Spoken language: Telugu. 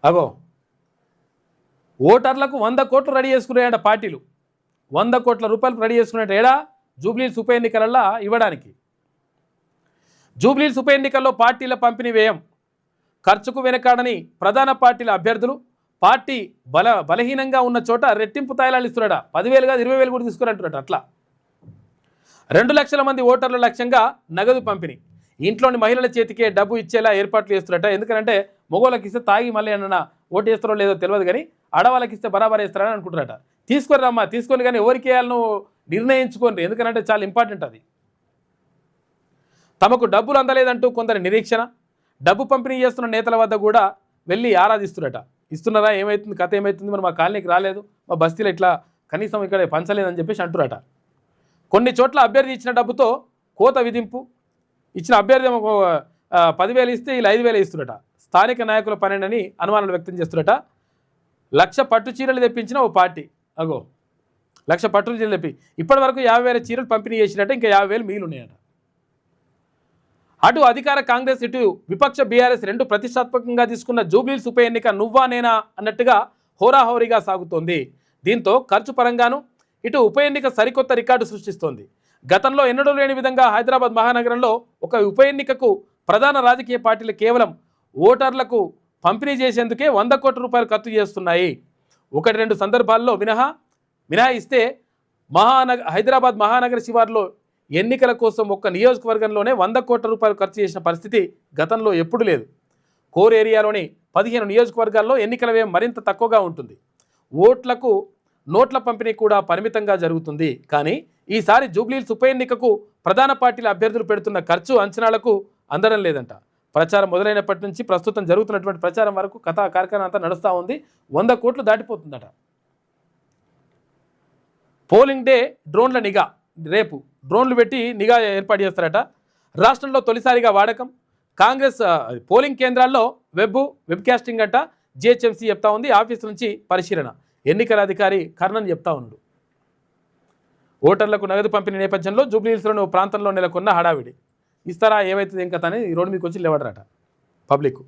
అగో ఓటర్లకు 100 కోట్లు రెడీ చేసుకున్నాయట పార్టీలు. 100 కోట్ల రూపాయలు రెడీ చేసుకున్నట్టు ఏడా జూబ్లీహిల్స్ ఉప ఎన్నికలలో ఇవ్వడానికి. జూబ్లీహిల్స్ ఉప ఎన్నికల్లో పార్టీల పంపిణీ వ్యయం ఖర్చుకు వెనకాడని ప్రధాన పార్టీల అభ్యర్థులు పార్టీ బలహీనంగా ఉన్న చోట రెట్టింపు తాయిలాలు ఇస్తున్నాడ. 10,000 కాదు 20,000 కూడా తీసుకురంటున్నాడు. అట్లా 2 లక్షల మంది ఓటర్ల లక్ష్యంగా నగదు పంపిణీ. ఇంట్లోని మహిళల చేతికే డబ్బు ఇచ్చేలా ఏర్పాట్లు చేస్తున్నట. ఎందుకంటే మగవాళ్ళకి ఇస్తే తాగి మళ్ళీ ఏమన్నా ఓటు వేస్తారో లేదో తెలియదు, కానీ ఆడవాళ్ళకి ఇస్తే బరాబర్ వేస్తారని అనుకుంటారట. తీసుకొని రమ్మా, తీసుకొని కానీ ఎవరికి వేయాలను నిర్ణయించుకోండి, ఎందుకంటే చాలా ఇంపార్టెంట్ అది. తమకు డబ్బులు అందలేదంటూ కొందరి నిరీక్షణ. డబ్బు పంపిణీ చేస్తున్న నేతల వద్ద కూడా వెళ్ళి ఆరాధిస్తున్నట. ఇస్తున్నారా, ఏమవుతుంది, కథ ఏమవుతుంది, మరి మా కాలనీకి రాలేదు, మా బస్తీలో ఇట్లా కనీసం ఇక్కడ పంచలేదని చెప్పేసి అంటురట. కొన్ని చోట్ల అభ్యర్థి ఇచ్చిన డబ్బుతో కోత విధింపు. ఇచ్చిన అభ్యర్థి 10,000 ఇస్తే వీళ్ళు 5,000 ఇస్తున్నట. స్థానిక నాయకుల పనేనని అనుమానాలు వ్యక్తం చేస్తున్నట. 1,00,000 పట్టు చీరలు తెప్పించిన ఓ పార్టీ. అగో 1,00,000 పట్టు చీరలు తెప్పి ఇప్పటి వరకు 50,000 చీరలు పంపిణీ చేసినట్ట. ఇంకా 50,000 మిగిలి ఉన్నాయట. అటు అధికార కాంగ్రెస్, ఇటు విపక్ష బీఆర్ఎస్ రెండు ప్రతిష్టాత్మకంగా తీసుకున్న జూబ్లీహిల్స్ ఉప ఎన్నిక నువ్వా నేనా అన్నట్టుగా హోరాహోరీగా సాగుతోంది. దీంతో ఖర్చు పరంగాను ఇటు ఉప ఎన్నిక సరికొత్త రికార్డు సృష్టిస్తోంది. గతంలో ఎన్నడూ లేని విధంగా హైదరాబాద్ మహానగరంలో ఒక ఉప ఎన్నికకు ప్రధాన రాజకీయ పార్టీలు కేవలం ఓటర్లకు పంపిణీ చేసేందుకే 100 కోట్ల రూపాయలు ఖర్చు చేస్తున్నాయి. 1-2 సందర్భాల్లో మినహాయిస్తే హైదరాబాద్ మహానగర శివార్లో ఎన్నికల కోసం ఒక్క నియోజకవర్గంలోనే 100 కోట్ల రూపాయలు ఖర్చు చేసిన పరిస్థితి గతంలో ఎప్పుడూ లేదు. కోర్ ఏరియాలోని 15 నియోజకవర్గాల్లో ఎన్నికల వ్యయం మరింత తక్కువగా ఉంటుంది. నోట్ల పంపిణీ కూడా పరిమితంగా జరుగుతుంది. కానీ ఈసారి జూబ్లీహిల్స్ ఉప ఎన్నికకు ప్రధాన పార్టీల అభ్యర్థులు పెడుతున్న ఖర్చు అంచనాలకు అందడం లేదంట. ప్రచారం మొదలైనప్పటి నుంచి ప్రస్తుతం జరుగుతున్నటువంటి ప్రచారం వరకు కథా కార్యక్రమం అంతా నడుస్తూ ఉంది. 100 కోట్లు దాటిపోతుందట. పోలింగ్ డే డ్రోన్ల నిఘా. రేపు డ్రోన్లు పెట్టి నిఘా ఏర్పాటు చేస్తారట. రాష్ట్రంలో తొలిసారిగా వాడకం. కాంగ్రెస్ పోలింగ్ కేంద్రాల్లో వెబ్కాస్టింగ్ అంట. జిహెచ్ఎంసీ చెప్తా ఉంది. ఆఫీసు నుంచి పరిశీలన. ఎన్నికల అధికారి కర్ణన్ చెప్తా ఉన్నాడు. ఓటర్లకు నగదు పంపిణీ నేపథ్యంలో జూబ్లీహిల్స్లోని ఓ ప్రాంతంలో నెలకొన్న హడావిడి. ఇస్తారా, ఏమైతుంది ఇంకా తని రోడ్డు మీదకి వచ్చి లేవడరట పబ్లిక్.